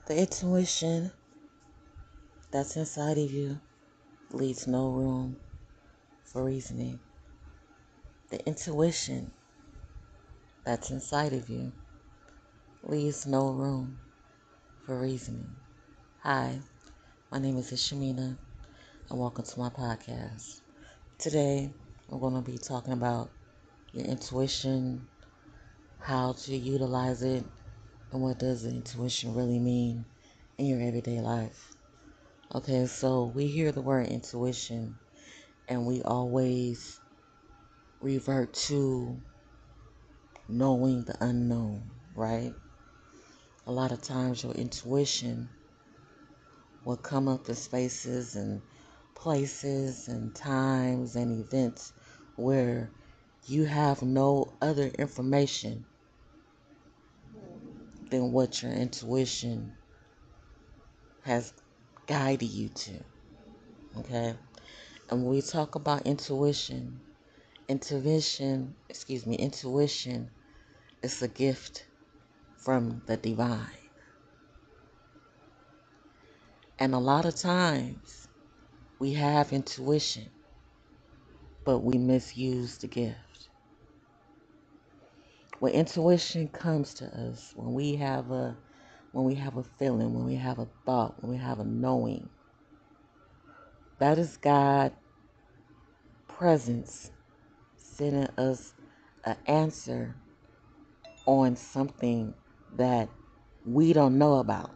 The intuition that's inside of you leaves no room for reasoning. The intuition that's inside of you leaves no room for reasoning. Hi, my name is Ishamina, and welcome to my podcast. Today, I'm going to be talking about your intuition, how to utilize it, and what does the intuition really mean in your everyday life. Okay, so we hear the word intuition, and we always revert to knowing the unknown, right? A lot of times your intuition will come up to spaces and places and times and events where you have no other information than what your intuition has guided you to, okay? And when we talk about intuition is a gift from the divine. And a lot of times we have intuition, but we misuse the gift. When intuition comes to us, when we have a feeling, when we have a thought, when we have a knowing, that is God presence sending us an answer on something that we don't know about.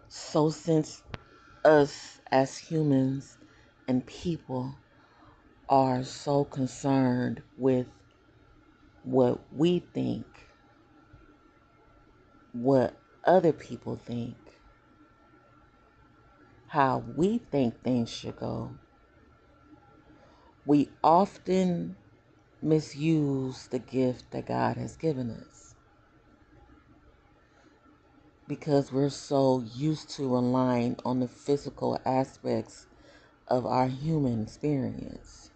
So since us as humans and people are so concerned with what we think, what other people think, how we think things should go, we often misuse the gift that God has given us because we're so used to relying on the physical aspects of our human experience.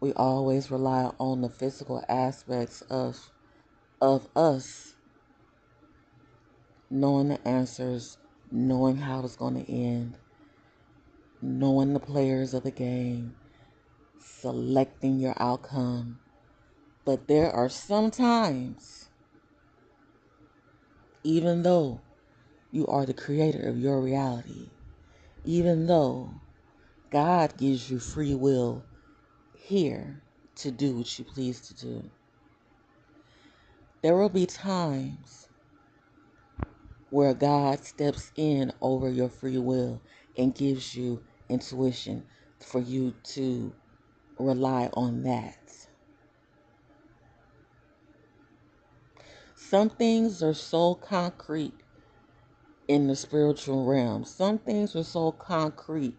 We always rely on the physical aspects of us knowing the answers, knowing how it's going to end, knowing the players of the game, selecting your outcome. But there are some times, even though you are the creator of your reality, even though God gives you free will here to do what you please to do, there will be times where God steps in over your free will and gives you intuition for you to rely on that. Some things are so concrete in the spiritual realm. Some things are so concrete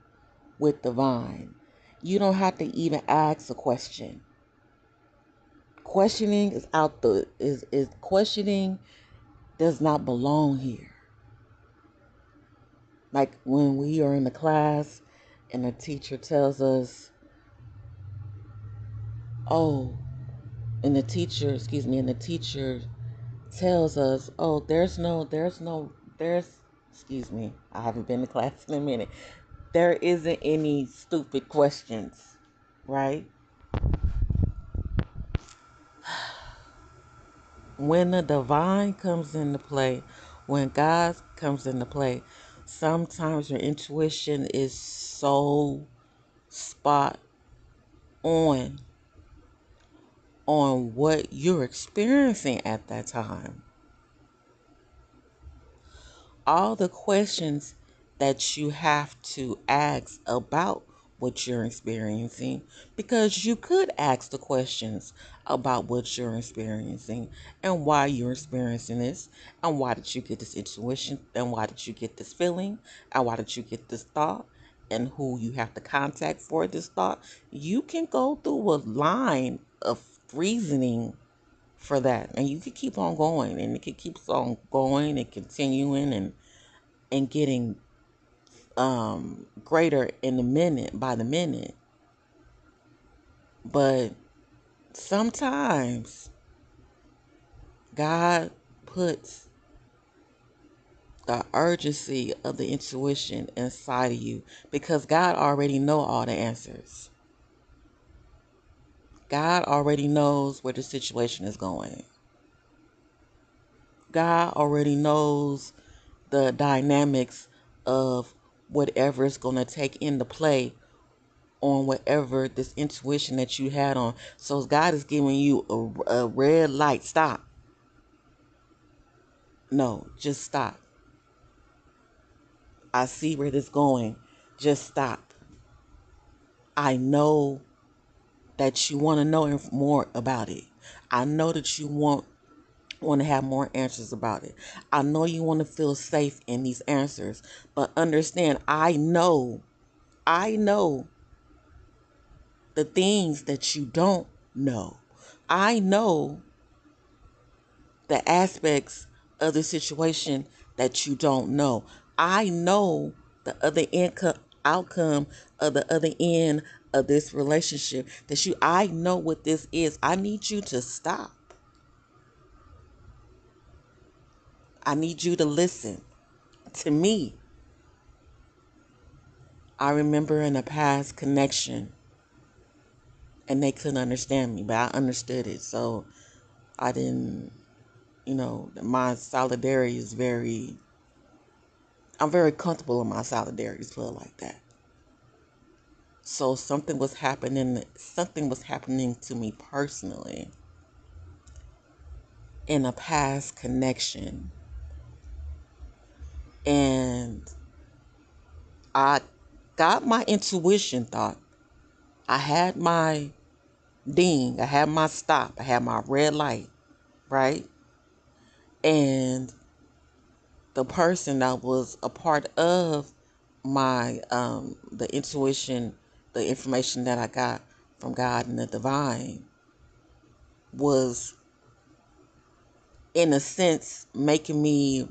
with divine. You don't have to even ask a question. Questioning is out the is questioning does not belong here. Like when we are in the class and the teacher tells us, oh, and the teacher, and the teacher tells us, oh, excuse me, I haven't been to class in a minute. There isn't any stupid questions, right? When the divine comes into play, when God comes into play, sometimes your intuition is so spot on what you're experiencing at that time. All the questions that you have to ask about what you're experiencing, because you could ask the questions about what you're experiencing and why you're experiencing this, and why did you get this intuition, and why did you get this feeling, and why did you get this thought, and who you have to contact for this thought. You can go through a line of reasoning for that, and you could keep on going, and it could keep on going and continuing and getting greater in the minute by the minute. But sometimes God puts the urgency of the intuition inside of you because God already know all the answers. God already knows where the situation is going. God already knows the dynamics of whatever is going to take into play on whatever this intuition that you had on. So God is giving you a red light. Stop. No, just stop. I see where this is going. Just stop. I know that you want to know more about it. I know that you want to have more answers about it. I know you want to feel safe in these answers, but understand, I know the things that you don't know. I know the aspects of the situation that you don't know. I know the other outcome of the other end of this relationship I know what this is. I need you to stop. I need you to listen to me. I remember in a past connection and they couldn't understand me, but I understood it. So I didn't, my solidarity is I'm very comfortable in my solidarity, to put it like that. So something was happening to me personally in a past connection. And I got my intuition thought. I had my ding, I had my stop, I had my red light, right? And the person that was a part of my the intuition, the information that I got from God and the divine was in a sense making me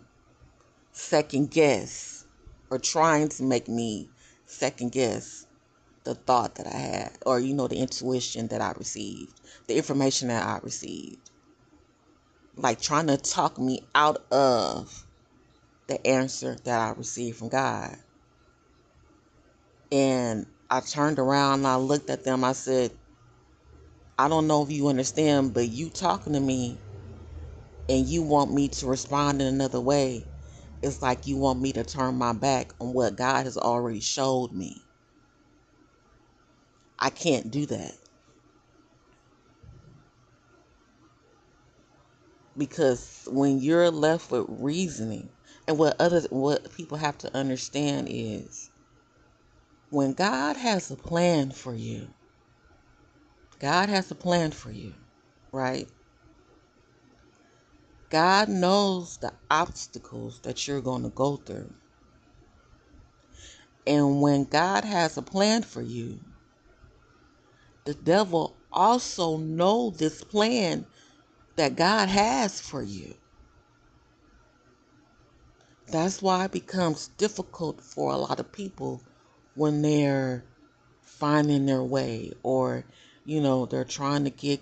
second guess or trying to make me second guess the thought that I had or the intuition that I received, the information that I received, like trying to talk me out of the answer that I received from God. And I turned around and I looked at them. I said, I don't know if you understand, but you talking to me and you want me to respond in another way. It's like you want me to turn my back on what God has already showed me. I can't do that. Because when you're left with reasoning, and what people have to understand is when God has a plan for you, God has a plan for you, right? God knows the obstacles that you're going to go through. And when God has a plan for you, the devil also knows this plan that God has for you. That's why it becomes difficult for a lot of people when they're finding their way or, they're trying to get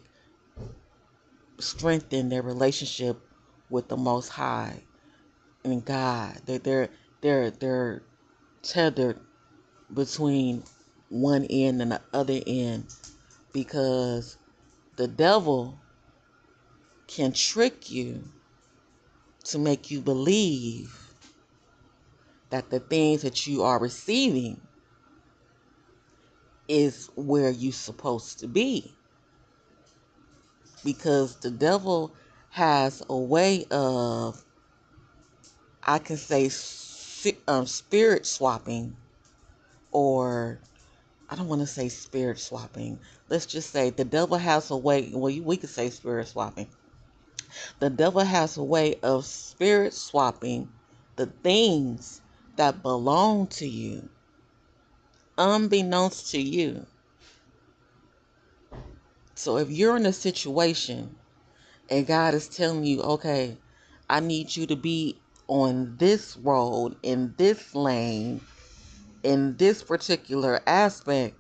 strengthen their relationship with the Most High and God. They're tethered between one end and the other end because the devil can trick you to make you believe that the things that you are receiving is where you're supposed to be. Because the devil has a way of, I can say, spirit swapping, or I don't want to say spirit swapping. Let's just say the devil has a way, well, we could say spirit swapping. The devil has a way of spirit swapping the things that belong to you, unbeknownst to you. So if you're in a situation and God is telling you, okay, I need you to be on this road, in this lane, in this particular aspect,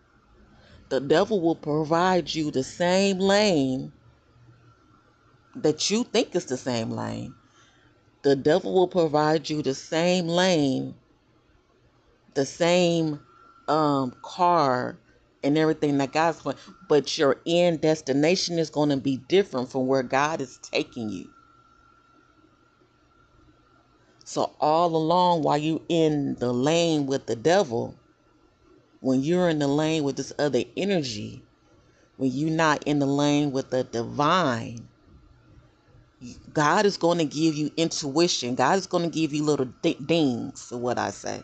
the devil will provide you the same lane that you think is the same lane. The devil will provide you the same lane, the same car and everything that God's going, but your end destination is going to be different from where God is taking you. So all along while you in the lane with the devil, when you're in the lane with this other energy, when you're not in the lane with the divine, God is going to give you intuition. God is going to give you little dings, is what I say.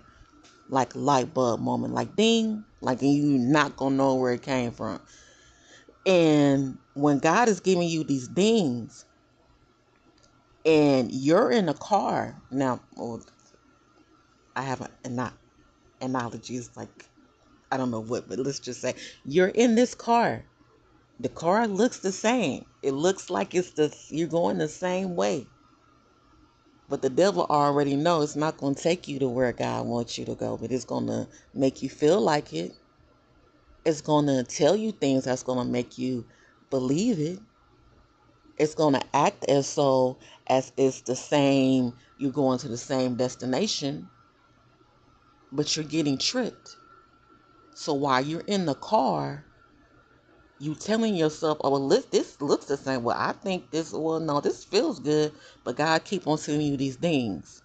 Like a light bulb moment, like ding, like you're not going to know where it came from. And when God is giving you these dings and you're in a car, now, I have an analogy, it's like, I don't know what, but let's just say you're in this car. The car looks the same. It looks like you're going the same way. But the devil already knows it's not going to take you to where God wants you to go, but it's going to make you feel like it. It's going to tell you things that's going to make you believe it. It's going to act as it's the same, you're going to the same destination, but you're getting tricked. So while you're in the car, you telling yourself, oh, well, this looks the same. Well, I think this, well, no, this feels good, but God keep on telling you these things.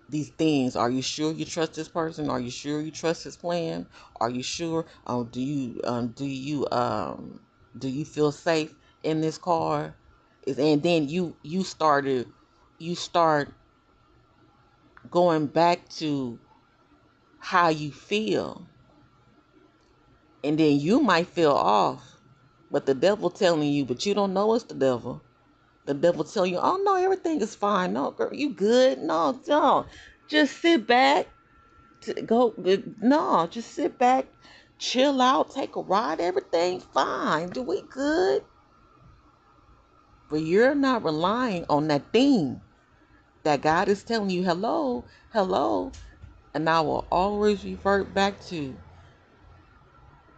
These things. Are you sure you trust this person? Are you sure you trust his plan? Are you sure? Do you feel safe in this car? And then you start going back to how you feel, and then you might feel off, but the devil telling you, but you don't know it's the devil. The devil tell you, oh no, everything is fine. No, girl, you good. No, don't. Just sit back. No, just sit back, chill out, take a ride. Everything fine. Do we good? But you're not relying on that thing that God is telling you, hello, hello. And I will always revert back to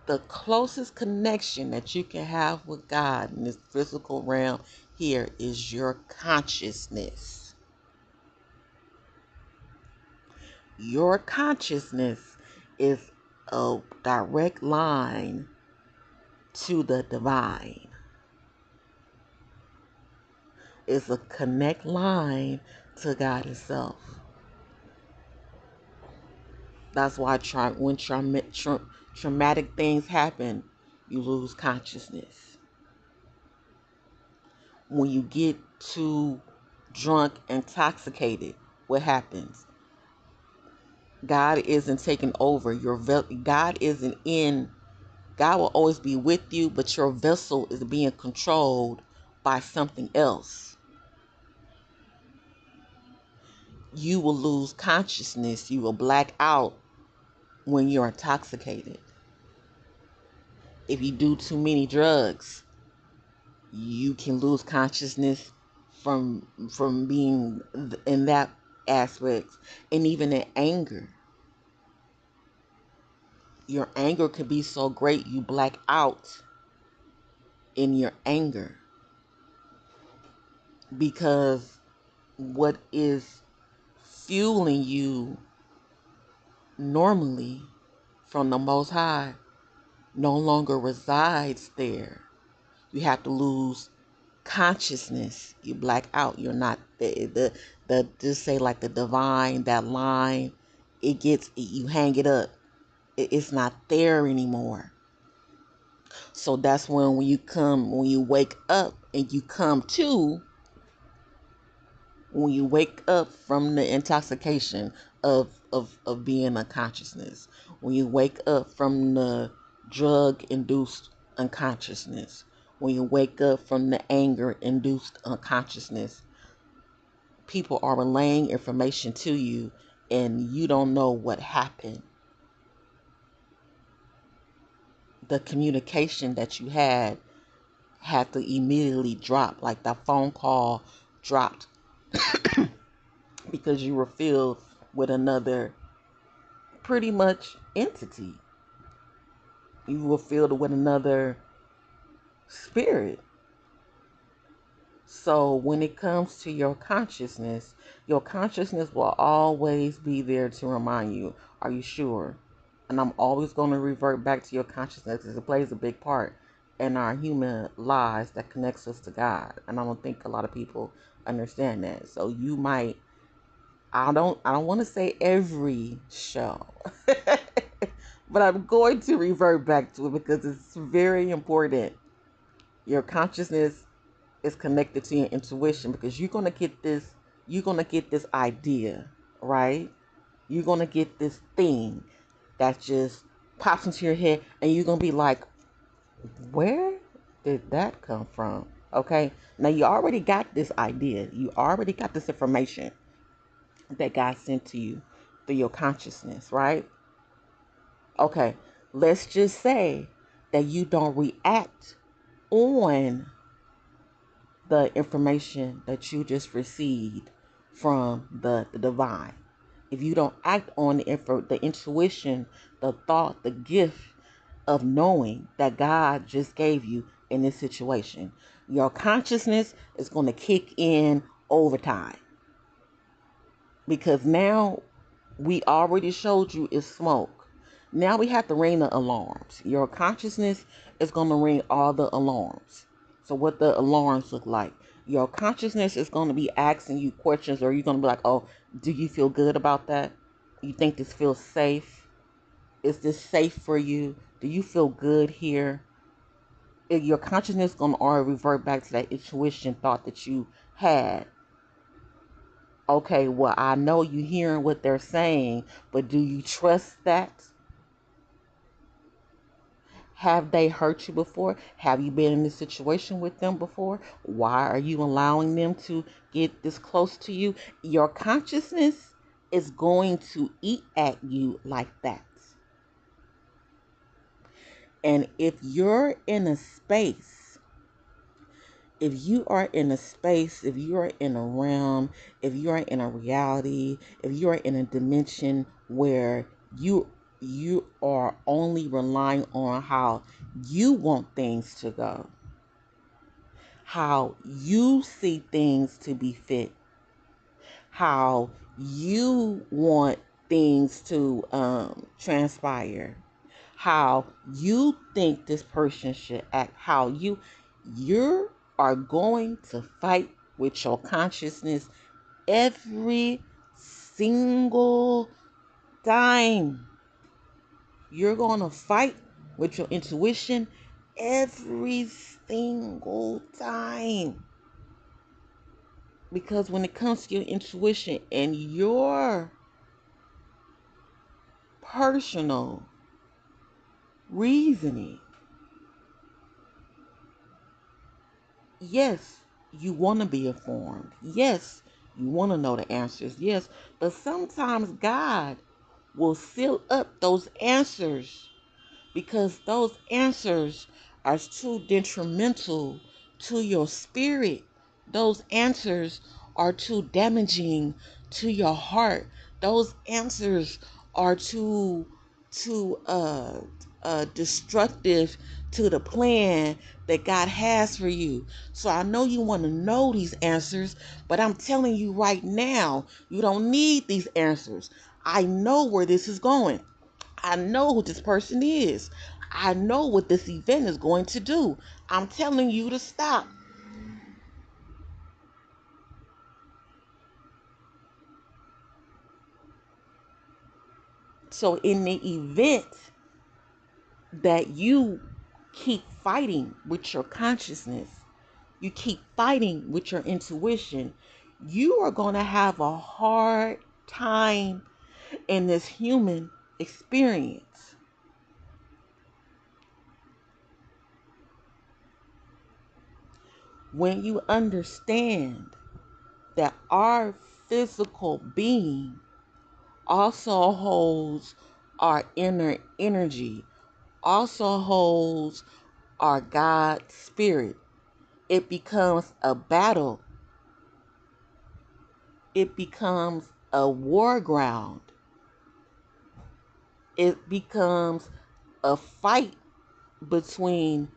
the closest connection that you can have with God in this physical realm here is your consciousness. Your consciousness is a direct line to the divine. It's a connect line to God Himself. That's why when traumatic things happen, you lose consciousness. When you get too drunk, intoxicated, what happens? God isn't taking over. God isn't in. God will always be with you, but your vessel is being controlled by something else. You will lose consciousness. You will black out when you're intoxicated. If you do too many drugs, you can lose consciousness from being in that aspect. And even in anger, your anger could be so great you black out in your anger, because what is fueling you normally from the Most High no longer resides there. You have to lose consciousness. You black out. You're not the just say like the divine, that line, you hang it up. It's not there anymore. So that's when when you wake up and you come to, when you wake up from the intoxication of being unconsciousness, when you wake up from the drug induced unconsciousness, when you wake up from the anger induced unconsciousness, people are relaying information to you and you don't know what happened. The communication that you had to immediately drop, like that phone call dropped because you were filled with another pretty much entity. You were filled with another spirit. So when it comes to your consciousness will always be there to remind you, are you sure? And I'm always going to revert back to your consciousness because it plays a big part in our human lives that connects us to God. And I don't think a lot of people understand that. So you might, I don't want to say every show, but I'm going to revert back to it because it's very important. Your consciousness is connected to your intuition because you're gonna get this idea, right? You're gonna get this thing that just pops into your head and you're gonna be like, where did that come from? Okay, now you already got this idea, you already got this information that God sent to you through your consciousness, right? Okay, let's just say that you don't react on the information that you just received from the divine. If you don't act on the intuition, the thought, the gift of knowing that God just gave you in this situation, your consciousness is going to kick in overtime because now we already showed you it's smoke. Now we have to ring the alarms. Your consciousness is going to ring all the alarms. So what the alarms look like? Your consciousness is going to be asking you questions, or you're going to be like, oh, do you feel good about that? You think this feels safe? Is this safe for you? Do you feel good here? Your consciousness is going to already revert back to that intuition thought that you had. Okay, well, I know you hearing what they're saying, but do you trust that? Have they hurt you before? Have you been in a situation with them before? Why are you allowing them to get this close to you? Your consciousness is going to eat at you like that. And if you are in a realm, if you are in a reality, if you are in a dimension where you are only relying on how you want things to go, how you see things to be fit, how you want things to transpire, how you think this person should act, you are going to fight with your consciousness every single time. You're going to fight with your intuition every single time. Because when it comes to your intuition and your personal reasoning, yes, you want to be informed. Yes, you want to know the answers. Yes, but sometimes God will seal up those answers because those answers are too detrimental to your spirit. Those answers are too damaging to your heart. Those answers are too destructive to the plan that God has for you. So I know you want to know these answers, but I'm telling you right now, you don't need these answers. I know where this is going. I know who this person is. I know what this event is going to do. I'm telling you to stop. So, in the event that you keep fighting with your consciousness, you keep fighting with your intuition, you are going to have a hard time in this human experience. When you understand that our physical being also holds our inner energy, also holds our God spirit. It becomes a battle, it becomes a war ground, it becomes a fight between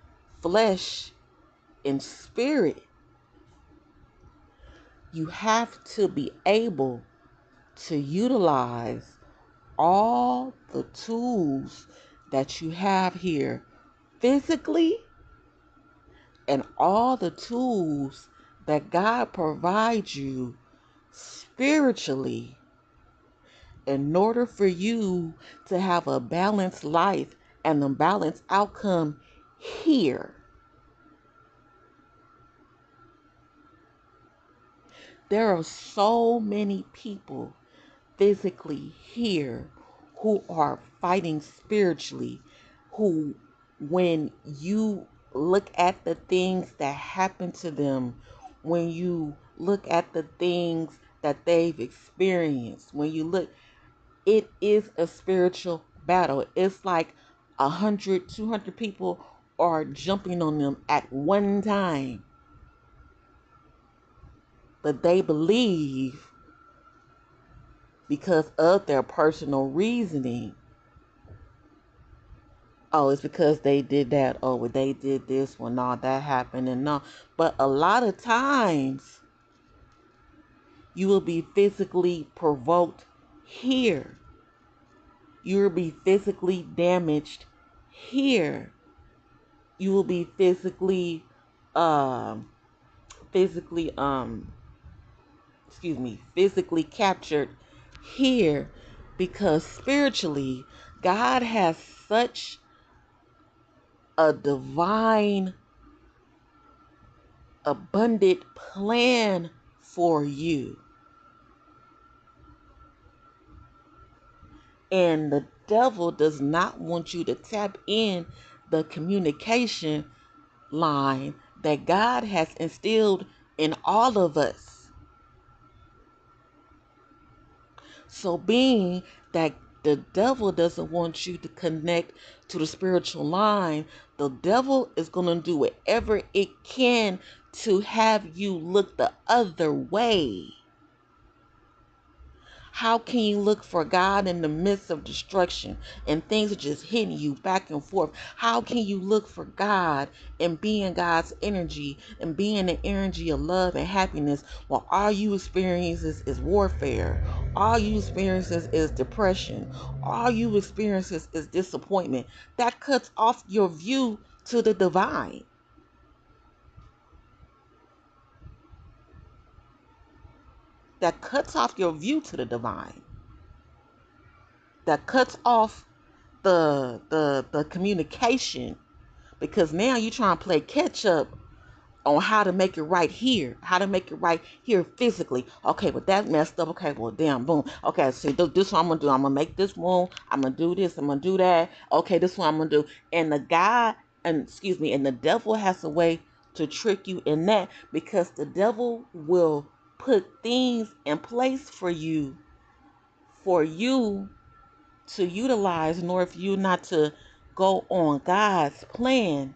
flesh and spirit. You have to be able to utilize all the tools that you have here physically and all the tools that God provides you spiritually in order for you to have a balanced life and a balanced outcome here. There are so many people physically here who are fighting spiritually, who, when you look at the things that happen to them, when you look at the things that they've experienced, when you look, it is a spiritual battle. It's like 100, 200 people are jumping on them at one time, but they believe because of their personal reasoning. Oh, it's because they did that. Oh, well, they did this when all that happened and no. But a lot of times you will be physically provoked here. You will be physically damaged here. You will be um, physically, physically captured here because spiritually, God has such a divine, abundant plan for you. And the devil does not want you to tap in the communication line that God has instilled in all of us. So being that the devil doesn't want you to connect to the spiritual line, the devil is going to do whatever it can to have you look the other way. How can you look for God in the midst of destruction and things are just hitting you back and forth? How can you look for God and be in God's energy and be in the energy of love and happiness while all you experiences is warfare? All you experiences is depression. All you experiences is disappointment. That cuts off your view to the divine. That cuts off your view to the divine. That cuts off the communication, because now you're trying to play catch up on how to make it right here, how to make it right here physically. Okay, but that messed up. Okay, well, damn, boom. Okay, see, this what I'm gonna do. I'm gonna make this room. I'm gonna do this. I'm gonna do that. Okay, this what I'm gonna do. And the devil has a way to trick you in that, because the devil will put things in place for you to utilize in order for you not to go on God's plan,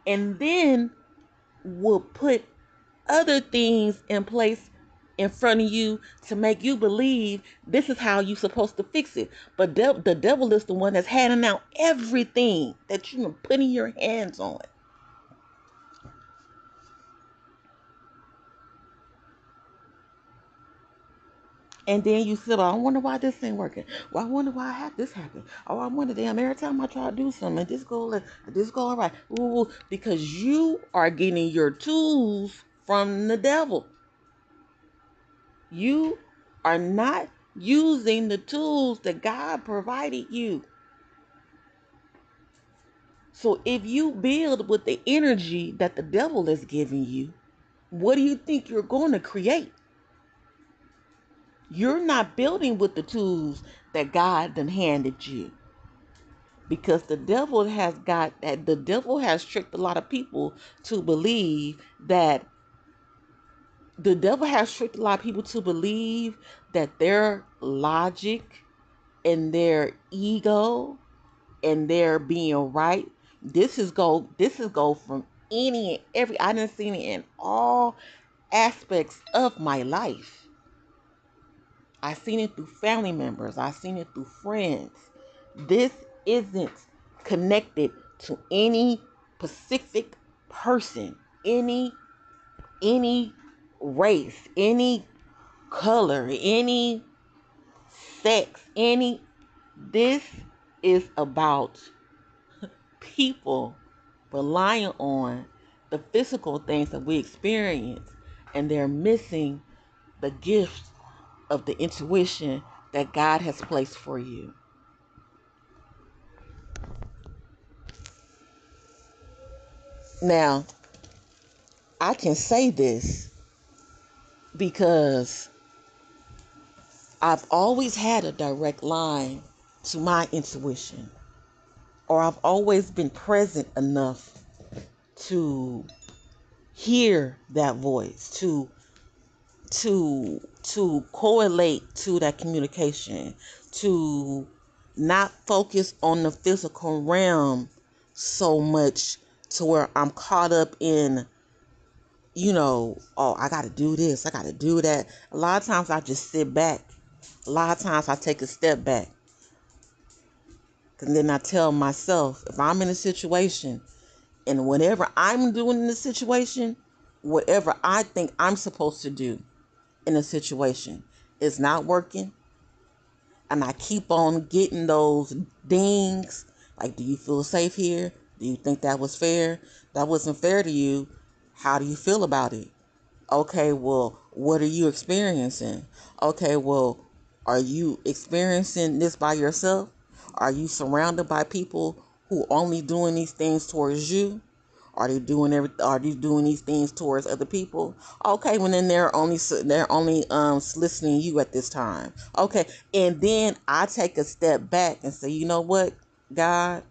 and then will put other things in place in front of you to make you believe this is how you're supposed to fix it. But the devil is the one that's handing out everything that you're putting your hands on. And then you said, oh, I wonder why this ain't working. Well, I wonder why I had this happen. Oh, I wonder, damn, every time I try to do something, this go all right. Ooh, because you are getting your tools from the devil. You are not using the tools that God provided you. So if you build with the energy that the devil is giving you, what do you think you're going to create? You're not building with the tools that God done handed you. Because the devil has tricked a lot of people to believe that their logic and their ego and their being right, this is go from any and every, I done seen it in all aspects of my life. I seen it through family members. I seen it through friends. This isn't connected to any specific person, any race, any color, any sex, this is about people relying on the physical things that we experience, and they're missing the gift of the intuition that God has placed for you. Now, I can say this because I've always had a direct line to my intuition, or I've always been present enough to hear that voice, to correlate to that communication, to not focus on the physical realm so much to where I'm caught up in, oh, I got to do this, I got to do that. A lot of times I just sit back. A lot of times I take a step back. And then I tell myself, if I'm in a situation and whatever I'm doing in the situation, whatever I think I'm supposed to do in a situation is not working, and I keep on getting those dings, like, do you feel safe here? Do you think that was fair? That wasn't fair to you. How do you feel about it? Okay, well, what are you experiencing? Okay, well, are you experiencing this by yourself? Are you surrounded by people who only doing these things towards you? Are they doing these things towards other people? Okay, well then they're only listening to you at this time. Okay, and then I take a step back and say, you know what, God,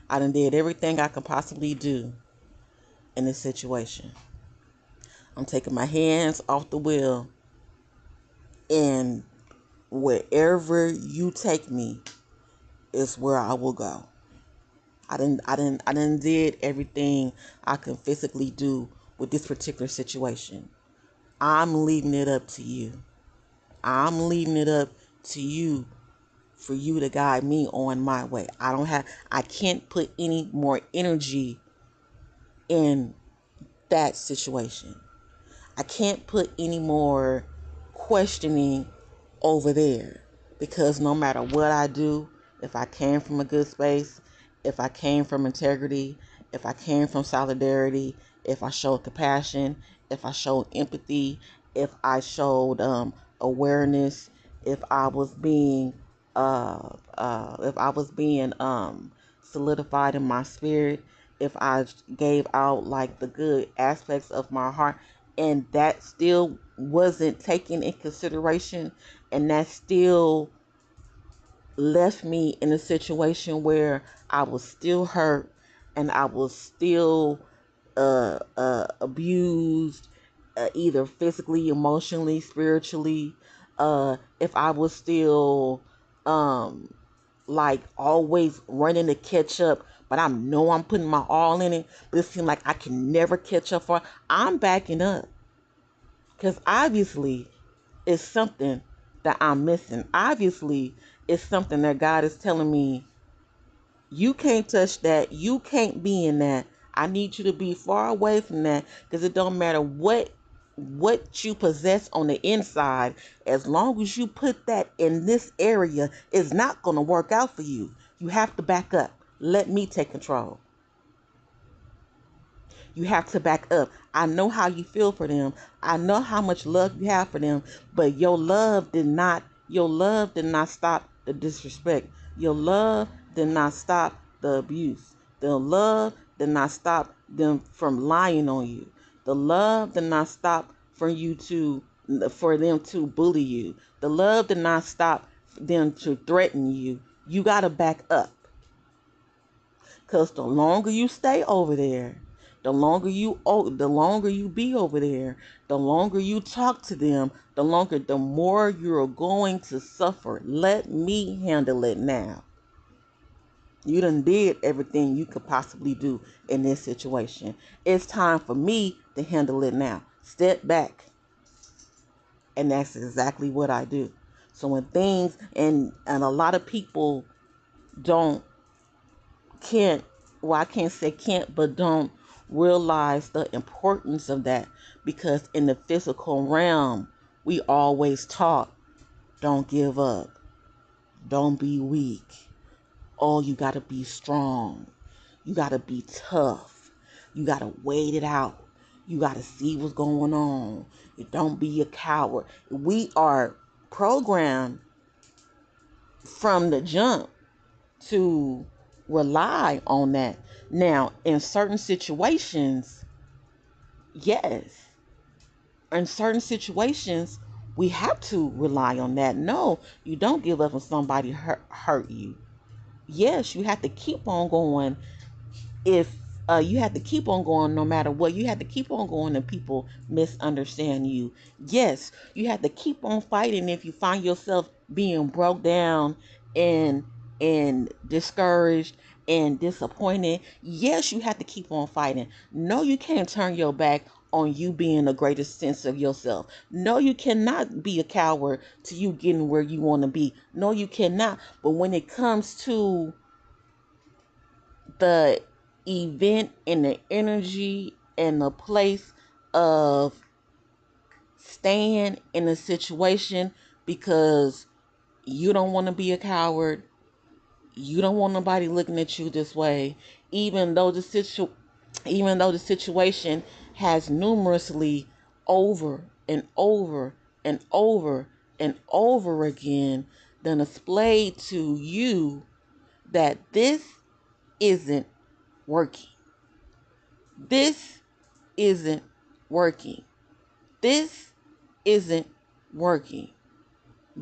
I done did everything I could possibly do in this situation. I'm taking my hands off the wheel, and wherever you take me is where I will go. I didn't did everything I can physically do with this particular situation. I'm leaving it up to you. I'm leaving it up to you for you to guide me on my way. I can't put any more energy in that situation. I can't put any more questioning over there, because no matter what I do, if I came from a good space, if I came from integrity, if I came from solidarity, if I showed compassion, if I showed empathy, if I showed awareness, if I was being solidified in my spirit, if I gave out like the good aspects of my heart, and that still wasn't taken in consideration, and that still left me in a situation where I was still hurt, and I was still abused, either physically, emotionally, spiritually, if I was still like always running to catch up, but I know I'm putting my all in it, but it seems like I can never catch up, for I'm backing up. Because obviously it's something that I'm missing. Obviously it's something that God is telling me, you can't touch that. You can't be in that. I need you to be far away from that, because it don't matter what you possess on the inside. As long as you put that in this area, it's not going to work out for you. You have to back up. Let me take control. You have to back up. I know how you feel for them. I know how much love you have for them, but your love did not stop the disrespect. Your love did not stop the abuse. The love did not stop them from lying on you. The love did not stop for them to bully you. The love did not stop them to threaten you. You got to back up. Because the longer you stay over there, the longer you be over there, the longer you talk to them, the more you're going to suffer. Let me handle it now. You done did everything you could possibly do in this situation. It's time for me to handle it now. Step back. And that's exactly what I do. So when things, and a lot of people don't, can't, well, I can't say can't, but don't realize the importance of that, because in the physical realm, we always talk, don't give up, don't be weak. Oh, you got to be strong. You got to be tough. You got to wait it out. You got to see what's going on. You don't be a coward. We are programmed from the jump to rely on that. Now, in certain situations, yes. In certain situations, we have to rely on that. No, you don't give up when somebody hurt you. Yes, you have to keep on going. If you have to keep on going no matter what, you have to keep on going and people misunderstand you. Yes, you have to keep on fighting if you find yourself being broke down and discouraged and disappointed. Yes, you have to keep on fighting. No, you can't turn your back on you being the greatest sense of yourself. No, you cannot be a coward to you getting where you want to be. No, you cannot. But when it comes to the event and the energy and the place of staying in a situation because you don't want to be a coward, you don't want nobody looking at you this way, even though the situation has numerously over and over and over and over again done displayed to you that this isn't working. This isn't working. This isn't working.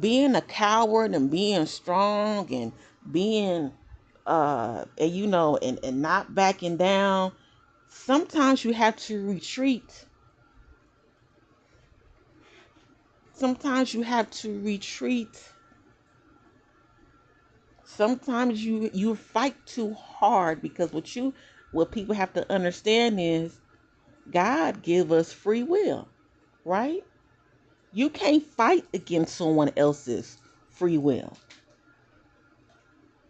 Being a coward and being strong and being and not backing down, sometimes you have to retreat. Sometimes you have to retreat. Sometimes you fight too hard, because what people have to understand is God give us free will, right? You can't fight against someone else's free will.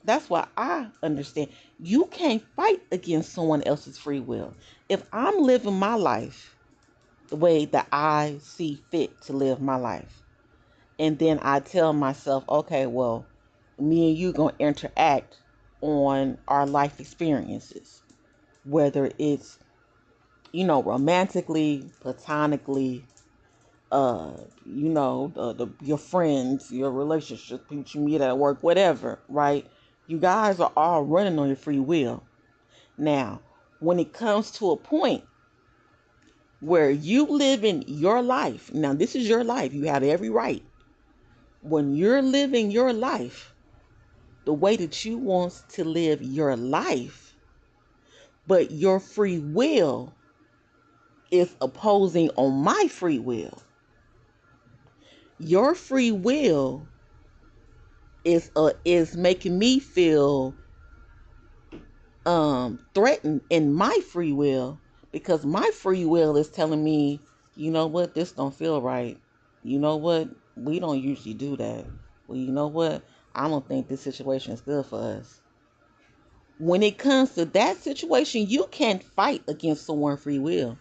That's why I understand. You can't fight against someone else's free will. If I'm living my life the way that I see fit to live my life, and then I tell myself, okay, well, me and you gonna interact on our life experiences, whether it's, romantically, platonically, your friends, your relationships, people you meet at work, whatever, right? You guys are all running on your free will. Now, when it comes to a point where you live in your life, now this is your life, you have every right. When you're living your life the way that you want to live your life, but your free will is opposing on my free will. Your free will is making me feel threatened in my free will, because my free will is telling me, you know what, this don't feel right. You know what, we don't usually do that. Well, you know what, I don't think this situation is good for us. When it comes to that situation, you can't fight against someone's free will.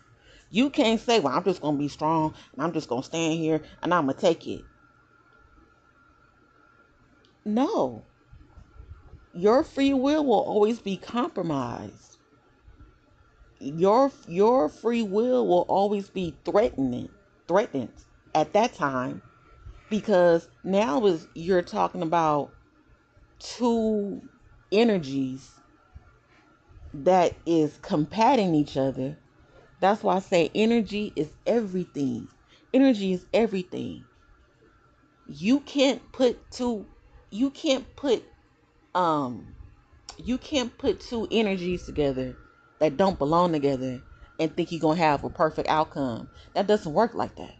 You can't say, well, I'm just going to be strong and I'm just going to stand here and I'm going to take it. No. Your free will always be compromised. Your free will always be threatened at that time, because now is you're talking about two energies that is combating each other. That's why I say energy is everything. Energy is everything. You can't put two you can't put um you can't put two energies together that don't belong together and think you're going to have a perfect outcome. That doesn't work like that.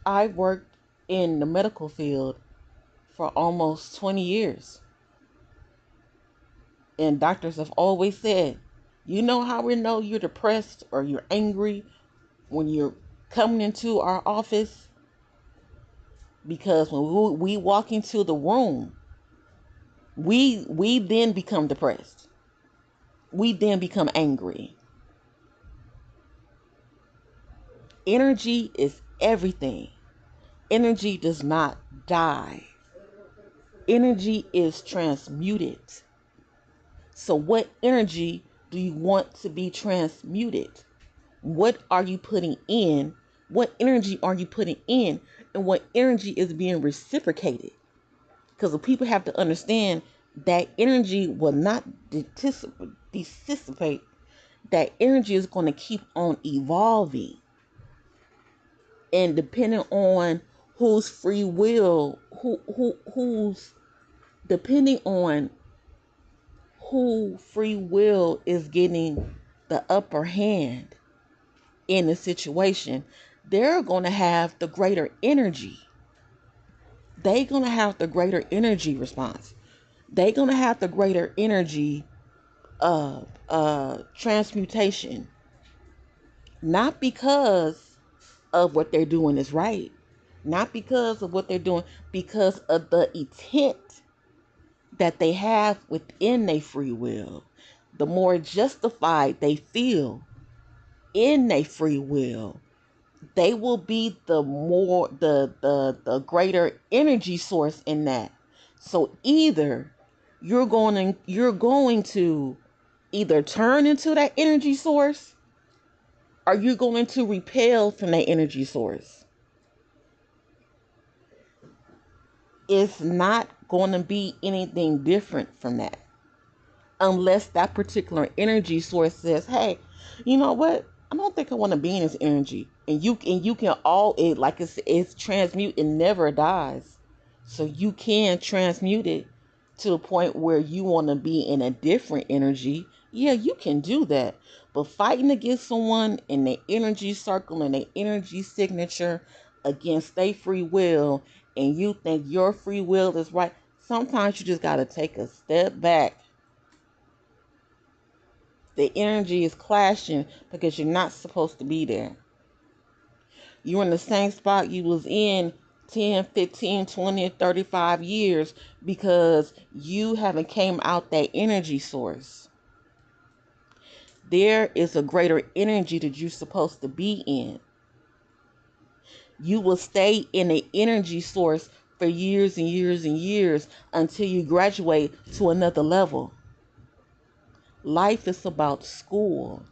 I worked in the medical field for almost 20 years. And doctors have always said, you know how we know you're depressed or you're angry when you're coming into our office? Because when we walk into the room, we then become depressed. we then become angry. Energy is everything. Energy does not die. Energy is transmuted. So what energy do you want to be transmuted? What are you putting in? What energy are you putting in? And what energy is being reciprocated? Because the people have to understand that energy will not dissipate. That energy is going to keep on evolving. And depending on whose free will, who's depending on who free will is getting the upper hand in the situation, they're going to have the greater energy. They're going to have the greater energy response. They're going to have the greater energy transmutation. Not because of what they're doing is right. Not because of what they're doing, because of the intent that they have within their free will. The more justified they feel in their free will, they will be the greater energy source in that. So either you're going to either turn into that energy source, or you're going to repel from that energy source. It's not going to be anything different from that, unless that particular energy source says, hey, you know what, I don't think I want to be in this energy. And you can all it, like it's transmute, it never dies. So you can transmute it to the point where you want to be in a different energy. Yeah, you can do that. But fighting against someone in the energy circle and the energy signature against their free will, and you think your free will is right, sometimes you just got to take a step back. The energy is clashing because you're not supposed to be there. You're in the same spot you was in 10, 15, 20, 35 years because you haven't came out that energy source. There is a greater energy that you're supposed to be in. You will stay in the energy source for years and years and years until you graduate to another level. Life is about school.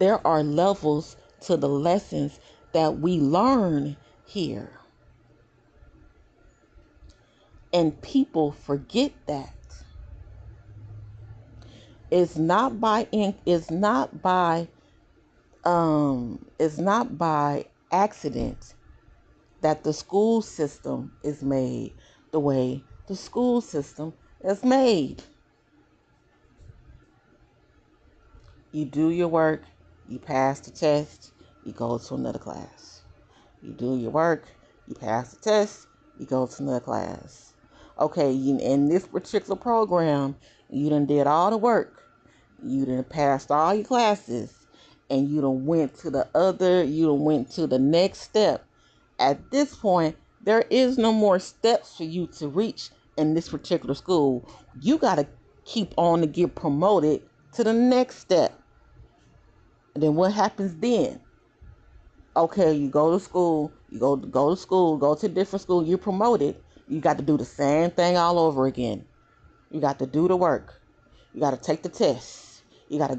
There are levels to the lessons that we learn here. And people forget that. It's not by accident that the school system is made the way the school system is made. You do your work, you pass the test, you go to another class. You do your work, you pass the test, you go to another class. Okay, in this particular program, you done did all the work. You done passed all your classes, and you done went to the next step. At this point, there is no more steps for you to reach in this particular school. You got to keep on to get promoted to the next step. And then what happens then? Okay, you go to school, go to school, go to a different school, you're promoted. You got to do the same thing all over again. You got to do the work. You got to take the test. You have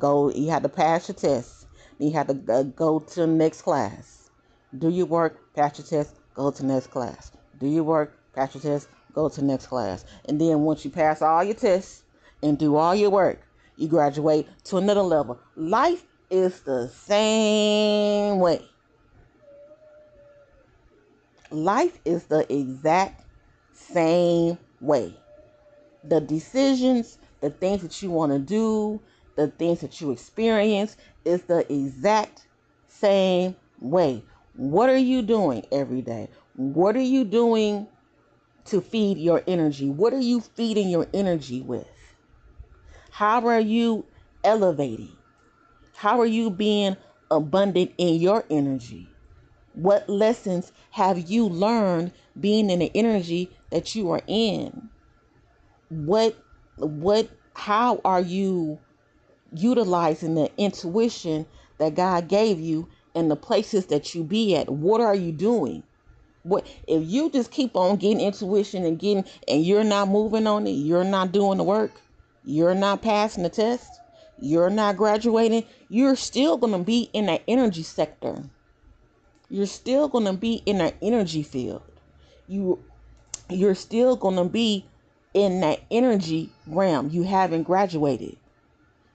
to pass your test. Then you have to go to the next class. Do your work, pass your test, go to the next class. Do your work, pass your test, go to the next class. And then once you pass all your tests and do all your work, you graduate to another level. Life is the same way. Life is the exact same way. The decisions, the things that you want to do, the things that you experience is the exact same way. What are you doing every day? What are you doing to feed your energy? What are you feeding your energy with? How are you elevating? How are you being abundant in your energy? What lessons have you learned being in the energy that you are in? What how are you utilizing the intuition that God gave you in the places that you be at? What are you doing? What if you just keep on getting intuition and getting, and you're not moving on it, you're not doing the work, you're not passing the test, you're not graduating, you're still going to be in that energy sector. You're still going to be in that energy field. You're still going to be in that energy realm. You haven't graduated.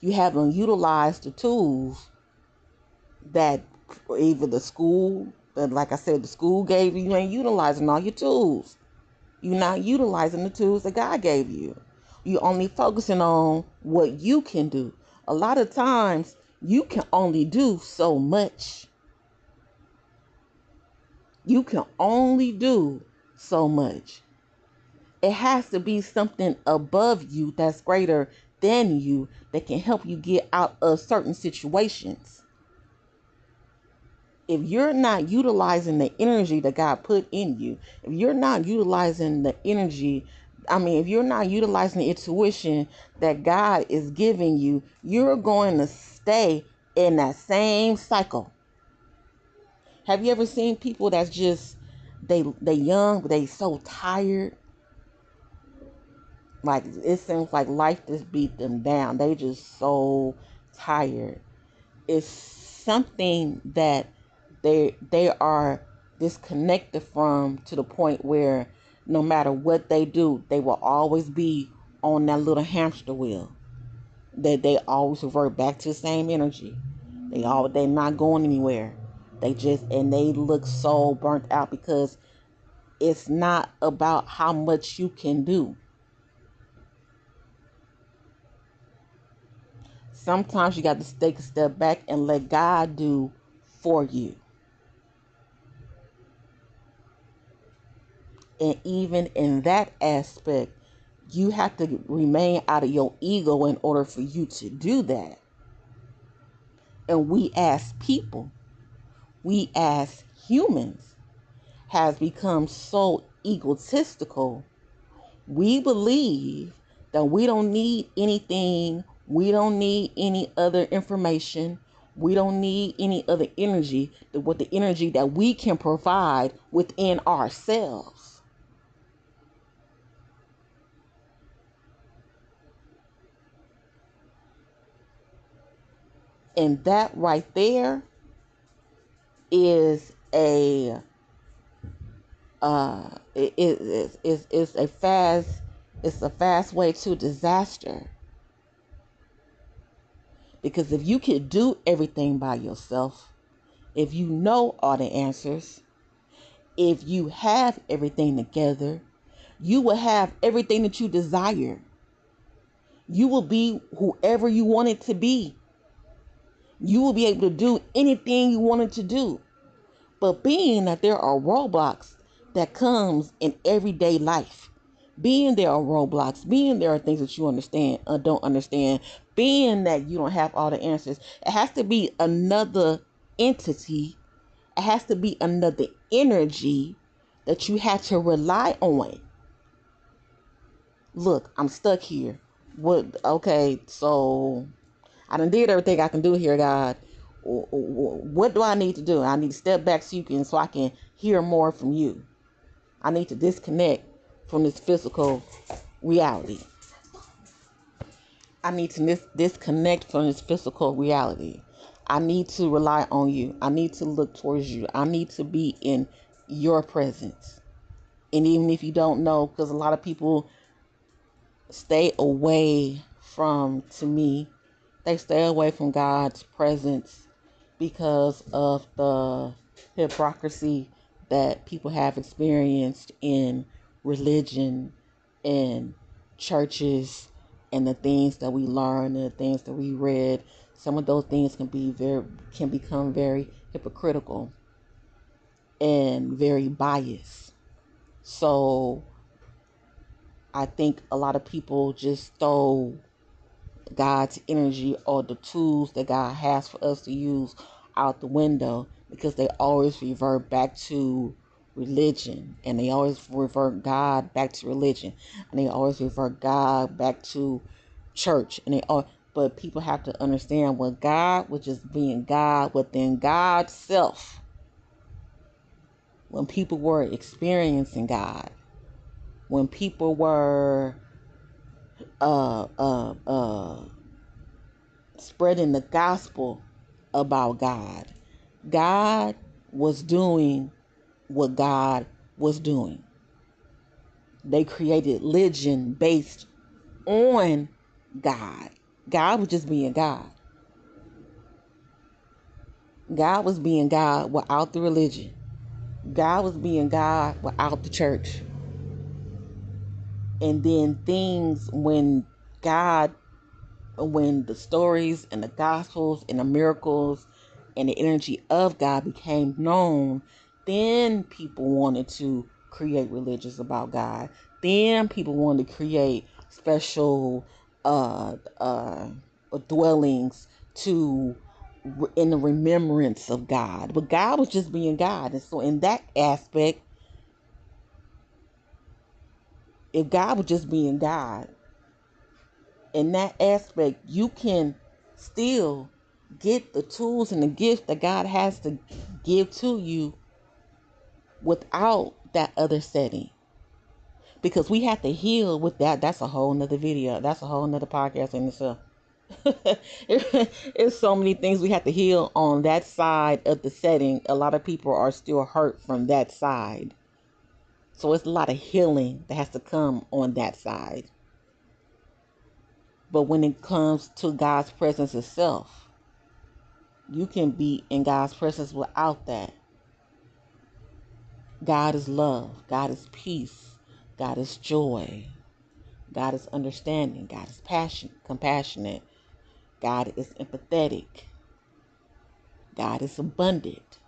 You haven't utilized the tools that either the school, that like I said, the school gave you. You ain't utilizing all your tools. You're not utilizing the tools that God gave you. You're only focusing on what you can do. A lot of times, you can only do so much. You can only do so much. It has to be something above you that's greater than you that can help you get out of certain situations. If you're not utilizing the energy that God put in you, if you're not utilizing the energy, if you're not utilizing the intuition that God is giving you, you're going to stay in that same cycle. Have you ever seen people that's just, they young, but they so tired? Like, it seems like life just beat them down. They just so tired. It's something that they are disconnected from, to the point where no matter what they do, they will always be on that little hamster wheel. That they always revert back to the same energy. They're not going anywhere. They look so burnt out, because it's not about how much you can do. Sometimes you got to take a step back and let God do for you. And even in that aspect, you have to remain out of your ego in order for you to do that. And we as people, we as humans, has become so egotistical. We believe that we don't need anything, we don't need any other information, we don't need any other energy than what the energy that we can provide within ourselves. And that right there is a fast way to disaster. Because if you could do everything by yourself, if you know all the answers, if you have everything together, you will have everything that you desire. You will be whoever you want it to be. You will be able to do anything you wanted to do. But being that there are roadblocks that comes in everyday life, being there are roadblocks, being there are things that you understand or don't understand, being that you don't have all the answers, it has to be another entity, it has to be another energy that you have to rely on. Look, I'm stuck here. What? Okay, so I done did everything I can do here, God. What do I need to do? I need to step back so I can hear more from you. I need to disconnect from this physical reality. I need to disconnect from this physical reality. I need to rely on you. I need to look towards you. I need to be in your presence. And even if you don't know, because a lot of people stay away from, to me, they stay away from God's presence because of the hypocrisy that people have experienced in religion and churches, and the things that we learn and the things that we read. Some of those things can become very hypocritical and very biased. So I think a lot of people just throw God's energy or the tools that God has for us to use out the window, because they always revert back to religion, and they always revert God back to religion, and they always revert God back to church, and they all. But people have to understand what God was just being God within God's self. When people were experiencing God, when people were uh, uh, uh, spreading the gospel about God, God was doing what God was doing. They created religion based on God. God was just being God. God was being God without the religion. God was being God without the church. And then things when the stories and the gospels and the miracles and the energy of God became known, then people wanted to create religions about God. Then people wanted to create special dwellings to in the remembrance of God. But God was just being God. And so in that aspect, if God was just being God, in that aspect, you can still get the tools and the gift that God has to give to you without that other setting. Because we have to heal with that. That's a whole nother video. That's a whole nother podcast in itself. It's so many things we have to heal on that side of the setting. A lot of people are still hurt from that side. So it's a lot of healing that has to come on that side. But when it comes to God's presence itself, you can be in God's presence without that. God is love. God is peace. God is joy. God is understanding. God is compassionate. God is empathetic. God is abundant.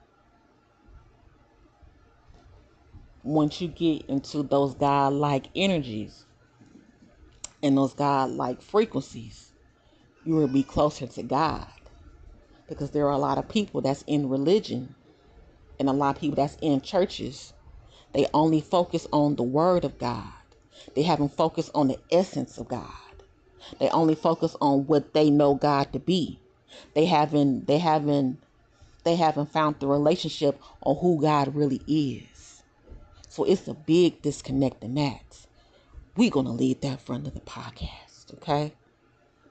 Once you get into those God-like energies and those God-like frequencies, you will be closer to God. Because there are a lot of people that's in religion and a lot of people that's in churches. They only focus on the word of God. They haven't focused on the essence of God. They only focus on what they know God to be. They haven't found the relationship on who God really is. So it's a big disconnect in that. We're gonna leave that for another podcast, okay?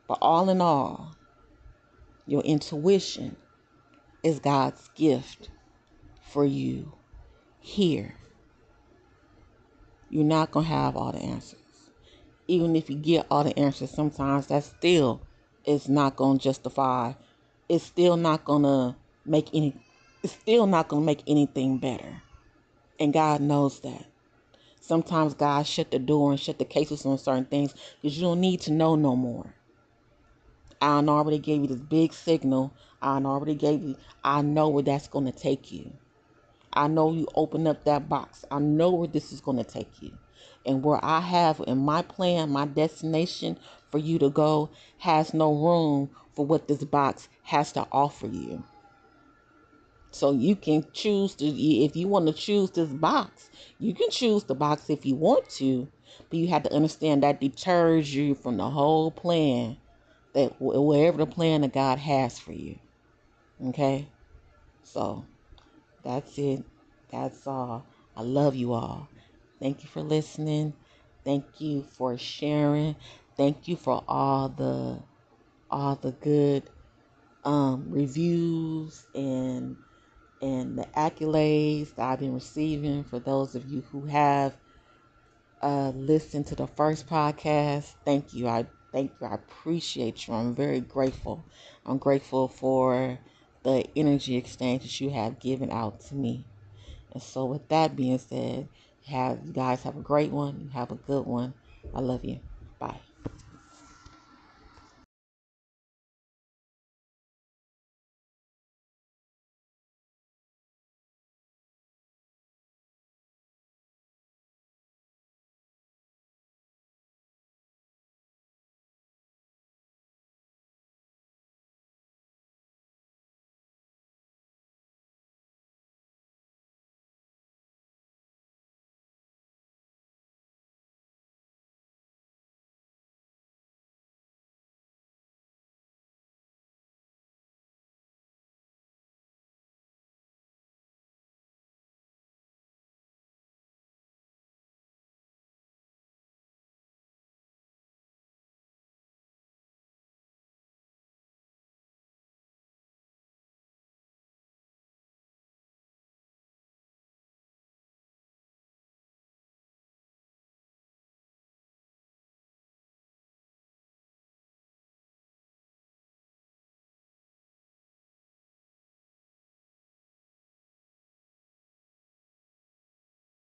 But all in all, your intuition is God's gift for you here. You're not gonna have all the answers. Even if you get all the answers, sometimes that still is not going to justify. It's still not going to make anything better. And God knows that. Sometimes God shut the door and shut the cases on certain things because you don't need to know no more. I already gave you this big signal. I know where that's going to take you. I know you open up that box. I know where this is going to take you. And where I have in my plan, my destination for you to go has no room for what this box has to offer you. So you can choose if you want to choose this box, you can choose the box if you want to, but you have to understand that deters you from the whole plan, that wherever the plan that God has for you. Okay? So that's it. That's all. I love you all. Thank you for listening. Thank you for sharing. Thank you for all the good reviews and the accolades that I've been receiving. For those of you who have listened to the first podcast, thank you. I appreciate you. I'm very grateful. I'm grateful for the energy exchange that you have given out to me. And so with that being said, you guys have a great one. You have a good one. I love you.